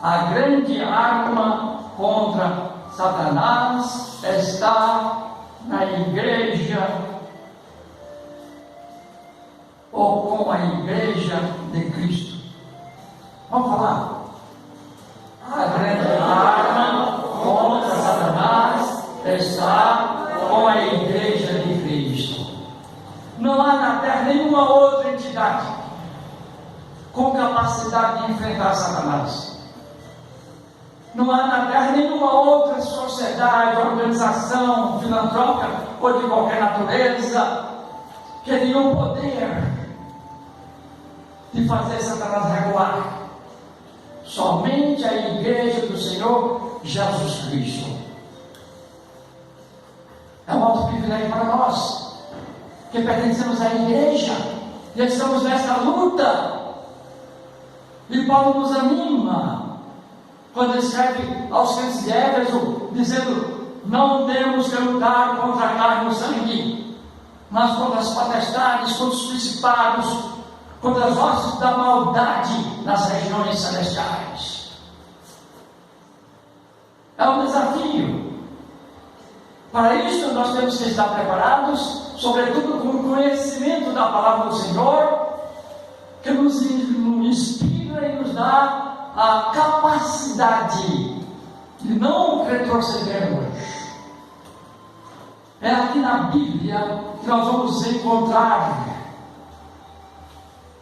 A grande arma contra Satanás está na igreja, ou com a igreja de Cristo. Vamos falar? A grande arma contra Satanás está com a igreja de Cristo. Não há na terra nenhuma outra entidade com capacidade de enfrentar Satanás. Não há na terra nenhuma outra sociedade, organização filantrópica ou de qualquer natureza que tenha o poder de fazer Satanás recuar. Somente a igreja do Senhor Jesus Cristo. É um alto privilégio para nós, que pertencemos à igreja e estamos nesta luta. E Paulo nos anima quando escreve aos crentes de Éfeso, dizendo: não temos que lutar contra a carne e o sangue, mas contra as potestades, contra os principados, contra as hostes da maldade nas regiões celestiais. É um desafio. Para isso nós temos que estar preparados, sobretudo com o conhecimento da palavra do Senhor, que nos inspira e nos dá a capacidade de não retrocedermos. É aqui na Bíblia que nós vamos encontrar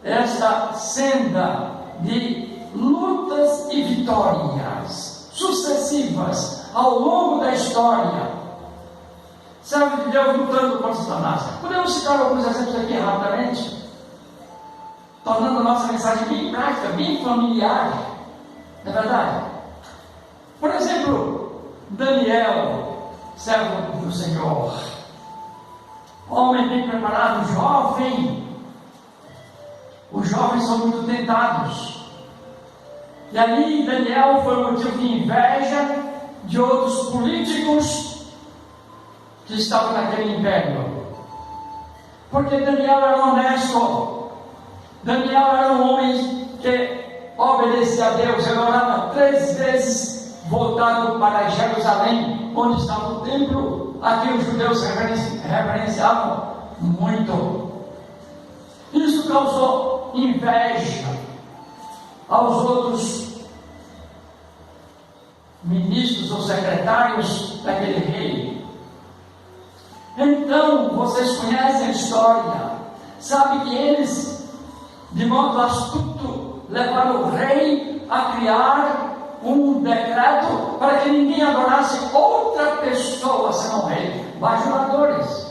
esta senda de lutas e vitórias sucessivas ao longo da história. Servo de Deus lutando contra Satanás. Podemos citar alguns exemplos aqui rapidamente, tornando a nossa mensagem bem prática, bem familiar. Não é verdade? Por exemplo, Daniel, servo do Senhor, homem bem preparado, jovem. Os jovens são muito tentados. E ali Daniel foi motivo de inveja de outros políticos que estavam naquele império. Porque Daniel era honesto. Daniel era um homem que obedecia a Deus. Ele orava 3 vezes voltado para Jerusalém, onde estava o templo, a que os judeus reverenciavam muito. Isso causou inveja aos outros ministros ou secretários daquele rei. Então, vocês conhecem a história, sabe que eles, de modo astuto, levaram o rei a criar um decreto para que ninguém adorasse outra pessoa senão o rei, bajuladores.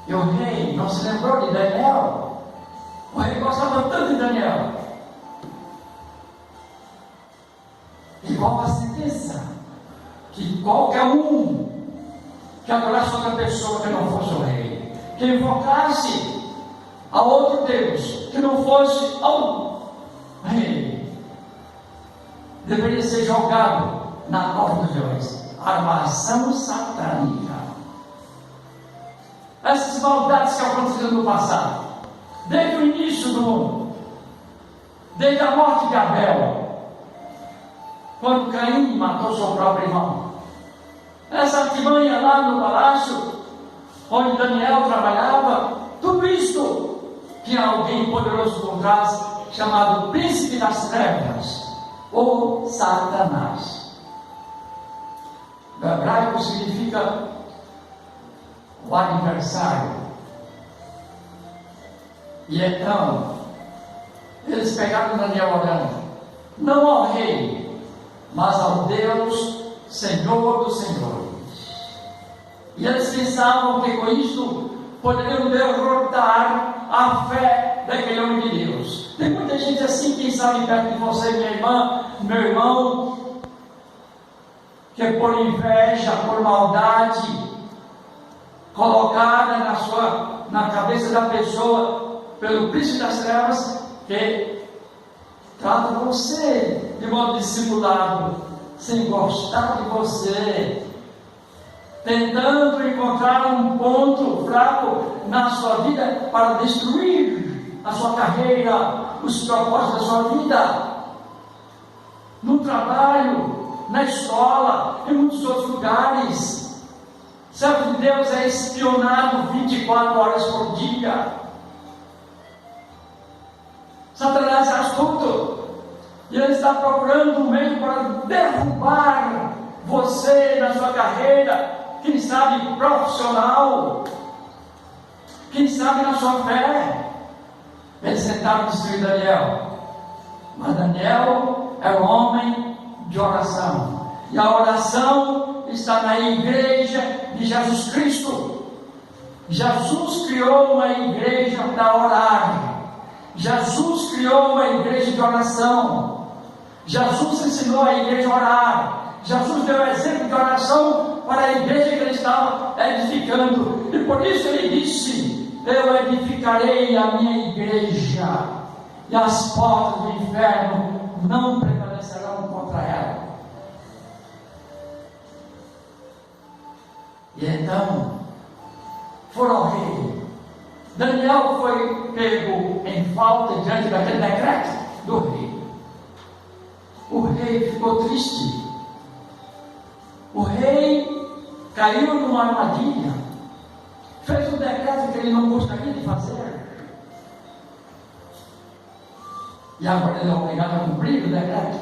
E o rei não se lembrou de Daniel. O rei gostava tanto de Daniel. E qual a sentença? Que qualquer um que adorasse outra pessoa que não fosse o rei, que invocasse a outro Deus que não fosse ao rei, deveria ser jogado na cova dos leões. Armação satânica. Essas maldades que aconteceram no passado, desde o início do mundo, desde a morte de Abel, quando Caim matou seu próprio irmão, essa artimanha lá no palácio onde Daniel trabalhava, tudo isto tinha alguém poderoso por trás, chamado Príncipe das Trevas, ou Satanás. O hebraico significa o adversário. E então eles pegaram Daniel orando, não ao rei, mas ao Deus Senhor dos Senhores. E eles pensavam que com isso poderiam derrotar a fé daquele homem de Deus. Tem muita gente assim, quem sabe perto de você, minha irmã, meu irmão, que por inveja, por maldade colocada na cabeça da pessoa pelo príncipe das trevas, que trata você de modo dissimulado, sem gostar de você, tentando encontrar um ponto fraco na sua vida para destruir a sua carreira, os propósitos da sua vida. no trabalho, na escola, em muitos outros lugares. O servo de Deus é espionado 24 horas por dia. Satanás é astuto, e ele está procurando um meio para derrubar você na sua carreira, quem sabe profissional, quem sabe na sua fé. Eles tentaram destruir Daniel, mas Daniel é um homem de oração, e a oração está na igreja de Jesus Cristo. Jesus criou uma igreja para orar. Jesus criou uma igreja de oração. Jesus ensinou a igreja a orar. Jesus deu exemplo de oração para a igreja que ele estava edificando. E por isso ele disse: eu edificarei a minha igreja, e as portas do inferno não prevalecerão contra ela. E então foram ao rei. Daniel foi pego em falta diante daquele decreto do rei. O rei ficou triste. O rei caiu numa armadilha, fez um decreto que ele não gostaria de fazer, e agora ele é obrigado a cumprir o decreto.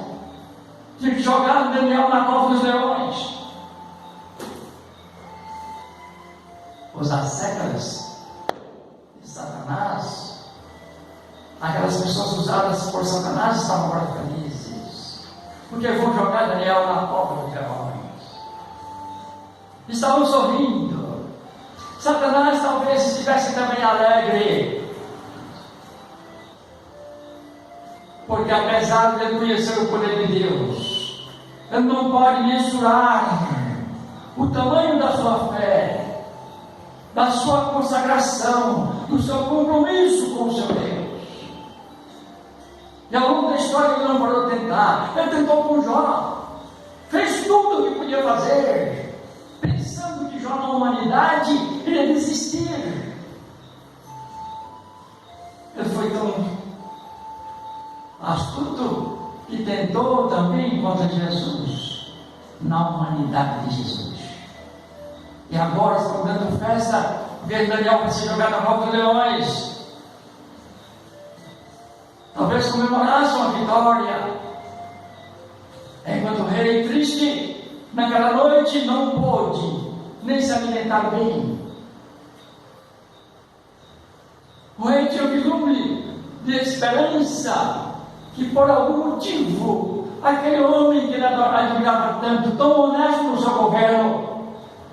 Tinha que jogar Daniel na cova dos leões. Os assécaras de Satanás, aquelas pessoas usadas por Satanás, estavam agora felizes, porque vão jogar Daniel na cova dos leões. Estavam sorrindo. Satanás talvez estivesse também alegre, porque apesar de ele conhecer o poder de Deus, ele não pode mensurar o tamanho da sua fé, da sua consagração, do seu compromisso com o seu Deus. E ao longo da história ele não parou de tentar. Ele tentou com Jó, fez tudo o que podia fazer, pensando que Jó na humanidade iria desistir. Ele foi tão astuto que tentou também contra Jesus, na humanidade de Jesus. E agora estão dando festa, porque Daniel vai ser jogado na cova dos leões. Talvez comemorassem a vitória. Enquanto o rei, triste, naquela noite não pôde nem se alimentar bem. O rei tinha um vislumbre de esperança que por algum motivo aquele homem que ele admirava tanto, tão honesto no seu governo,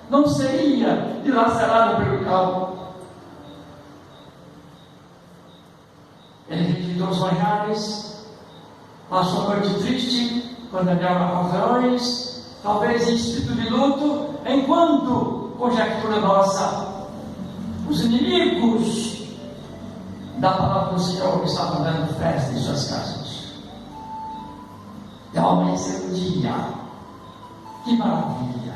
não seria dilacerado pelo cabo. Ele rejeitou os manjares, passou a noite triste, quando Daniel na confusões, talvez em espírito de luto, enquanto, conjectura nossa, os inimigos da palavra do Senhor estavam dando festa em suas casas. E ao amanhecer o dia, que maravilha!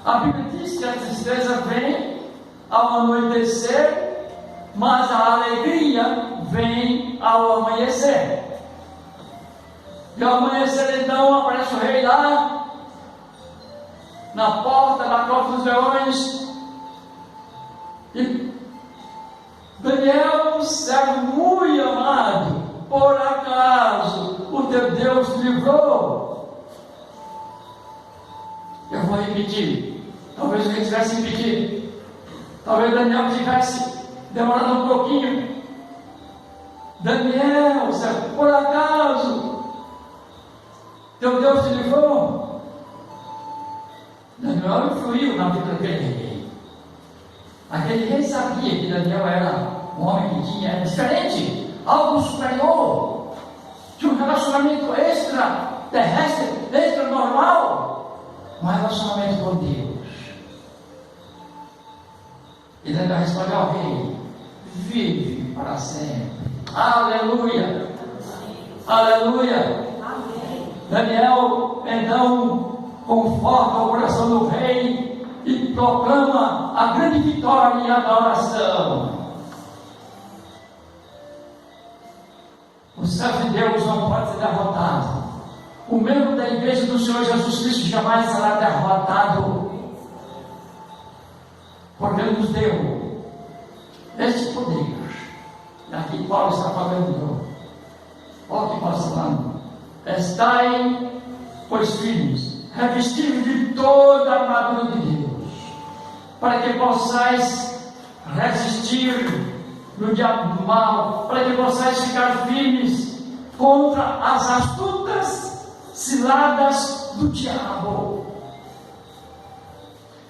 A Bíblia diz que a tristeza vem ao anoitecer, mas a alegria vem ao amanhecer. E ao amanhecer então aparece o rei lá, na porta da cova dos leões, e Daniel, servo muito amado, por acaso o teu Deus te livrou? Eu vou repetir, talvez eu tivesse repetido, talvez Daniel tivesse demorado um pouquinho. Daniel, por acaso teu Deus te livrou? Daniel influiu na vida daquele rei. Aquele rei sabia que Daniel era um homem que tinha diferente, algo superior, tinha um relacionamento extraterrestre, extra normal, um relacionamento com Deus. E Daniel respondeu ao rei: vive para sempre. Aleluia! Aleluia! Amém. Daniel então conforta o coração do rei e proclama a grande vitória da oração. O servo de Deus não pode ser derrotado. O membro da igreja do Senhor Jesus Cristo jamais será derrotado, porque Ele nos deu este poder. E aqui Paulo está falando, olha o que Paulo está falando: estai, pois firmes, revestidos de toda a armadura de Deus, para que possais resistir no dia mal, para que possais ficar firmes contra as astutas ciladas do diabo.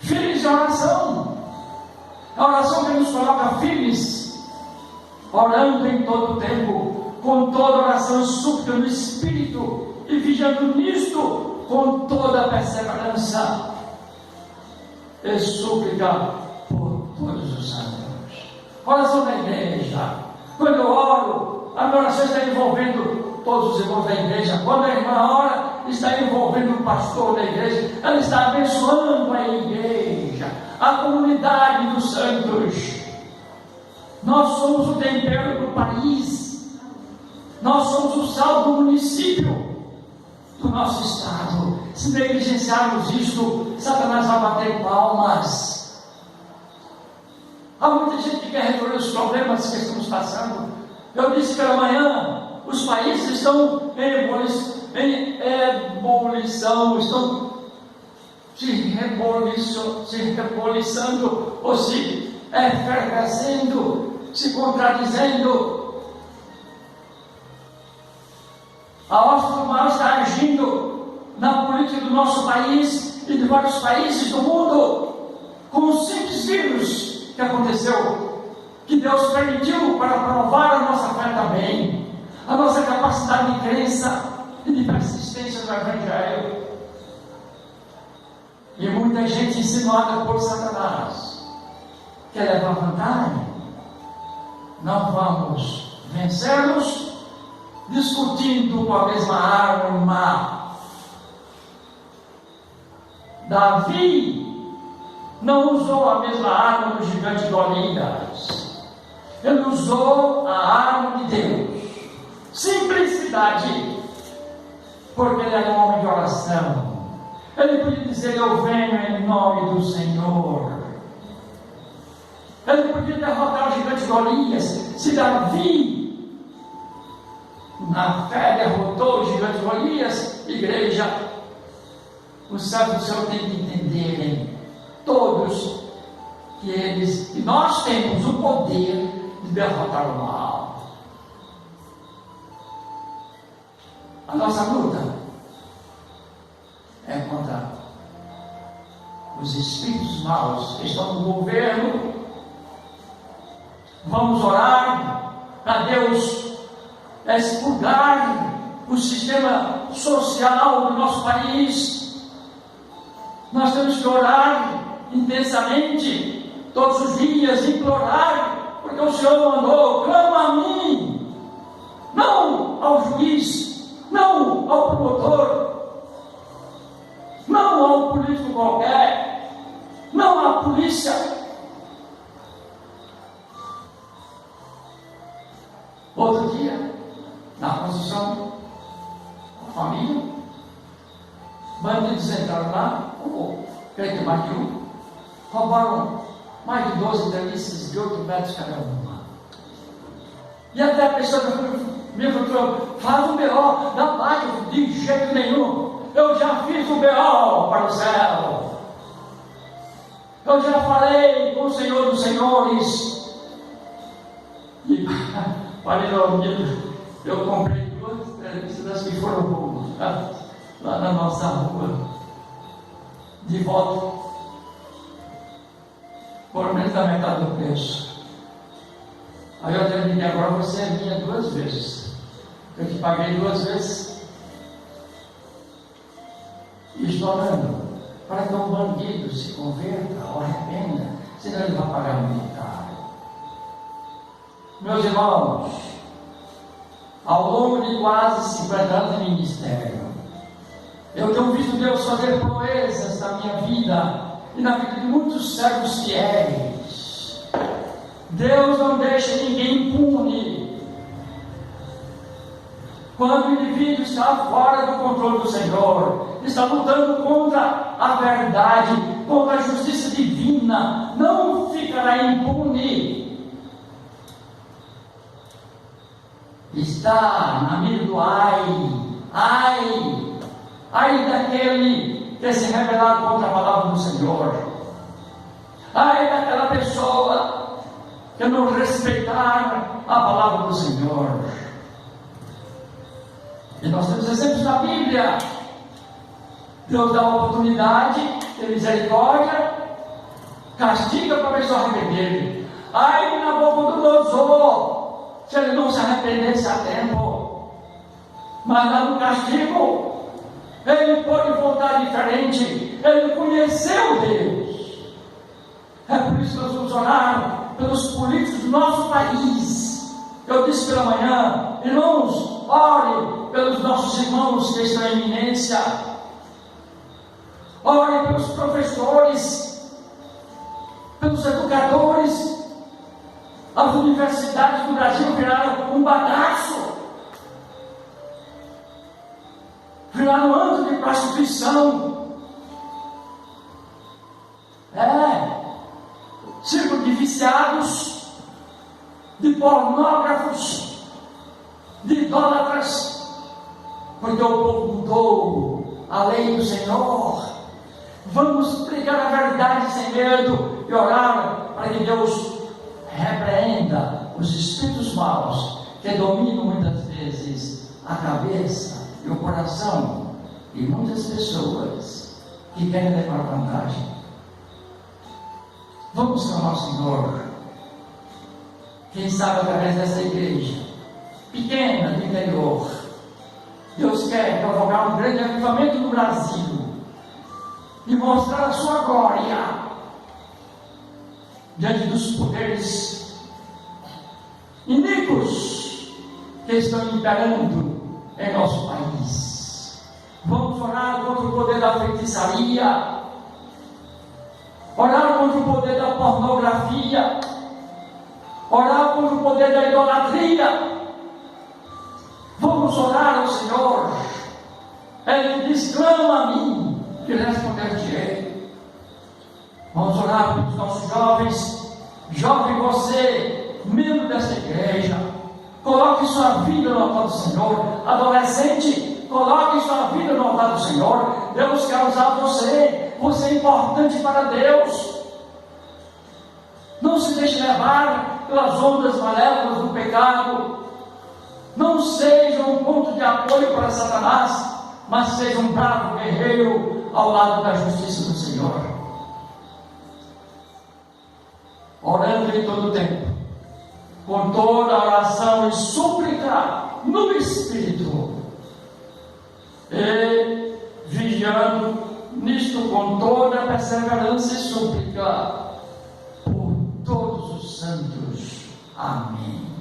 Firmes de oração, a oração que nos coloca firmes, orando em todo o tempo, com toda oração e súplica no Espírito, e vigiando nisto com toda a perseverança e súplica por todos os santos. Oração da igreja. Quando eu oro, a minha oração está envolvendo todos os irmãos da igreja. Quando a irmã ora, está envolvendo o pastor da igreja. Ela está abençoando a igreja, a comunidade dos santos. Nós somos o tempero do país. Nós somos o sal do município, do nosso estado. Se negligenciarmos isto, Satanás vai bater palmas. Há muita gente que quer resolver os problemas que estamos passando. Eu disse pela manhã, os países estão em ebulição, estão se rebuliçando, ou se efervescendo, se contradizendo. A hóstia do mal está agindo na política do nosso país e de vários países do mundo, com um simples vírus que aconteceu, que Deus permitiu para provar a nossa fé também, a nossa capacidade de crença e de persistência no Evangelho. E muita gente insinuada por Satanás quer levar vantagem. Não vamos vencê-los discutindo com a mesma arma. Davi não usou a mesma arma do gigante Golias. Ele usou a arma de Deus. Simplicidade. Porque ele era um homem de oração. Ele podia dizer: eu venho em nome do Senhor. Ele podia derrotar o gigante Golias. Se Davi, na fé, derrotou o gigante Golias, igreja, os servos do Senhor têm que entenderem, todos, que nós temos o poder de derrotar o mal. A nossa luta é contra os espíritos maus que estão no governo. Vamos orar para Deus expurgar o sistema social do nosso país. Nós temos que orar intensamente, todos os dias, implorar, porque o Senhor mandou: clama a mim, não ao juiz, não ao promotor, não ao político qualquer, não à polícia. Outro dia, na construção, a família, bandidos entraram lá, creio que mais de um, roubaram mais de 12 treliças de 8 metros cada uma. E até a pessoa me falou: faz um BO da placa. De jeito nenhum, eu já fiz o BO para o céu. Eu já falei com o Senhor dos Senhores. E falei no ouvido, eu comprei 2 treliças das que foram roubadas lá na nossa rua, de volta, por menos da metade do preço. Aí eu terminei: agora você é minha 2 vezes. Eu te paguei 2 vezes. E estou orando para que um bandido se converta ou arrependa, senão ele vai pagar muito caro. Meus irmãos, ao longo de quase 50 anos de ministério, eu tenho visto Deus fazer proezas na minha vida e na vida de muitos servos fiéis. Deus não deixa ninguém impune. Quando o indivíduo está fora do controle do Senhor, está lutando contra a verdade, contra a justiça divina, não ficará impune. Está na mira do ai daquele que se rebelar contra a palavra do Senhor, ai daquela pessoa que não respeitar a palavra do Senhor. E nós temos exemplos na Bíblia. Deus dá oportunidade, tem misericórdia, castiga para a pessoa arrepender. Ai de Nabucodonosor, se ele não se arrependesse a tempo, mas lá no castigo, ele pode voltar diferente, ele conheceu Deus. É por isso que nós vamos orar pelos políticos do nosso país. Eu disse pela manhã, irmãos, ore pelos nossos irmãos que estão em eminência, ore pelos professores, pelos educadores. As universidades do Brasil viraram um bagaço, viraram antro de prostituição, círculo de viciados, de pornógrafos, de idólatras, porque o povo mudou a lei do Senhor. Vamos pregar a verdade sem medo e orar para que Deus repreenda os espíritos maus que dominam muitas vezes a cabeça e o coração de muitas pessoas que querem levar vantagem. Vamos clamar ao Senhor. Quem sabe através dessa igreja pequena do interior, Deus quer provocar um grande avivamento no Brasil e mostrar a sua glória diante dos poderes iníquos que estão imperando em nosso país. Vamos orar contra o poder da feitiçaria, orar contra o poder da pornografia, orar contra o poder da idolatria. Vamos orar ao Senhor. Ele diz: clama a mim, que responder-te-ei. Vamos orar pelos nossos jovens. Jovem, você, membro dessa igreja, coloque sua vida no altar do Senhor. Adolescente, coloque sua vida no altar do Senhor. Deus quer usar você. Você é importante para Deus. Não se deixe levar pelas ondas malévolas do pecado. Não seja um ponto de apoio para Satanás, mas seja um bravo guerreiro ao lado da justiça do Senhor, orando em todo o tempo, com toda a oração e súplica no Espírito, e vigiando nisto com toda a perseverança e súplica por todos os santos. Amém.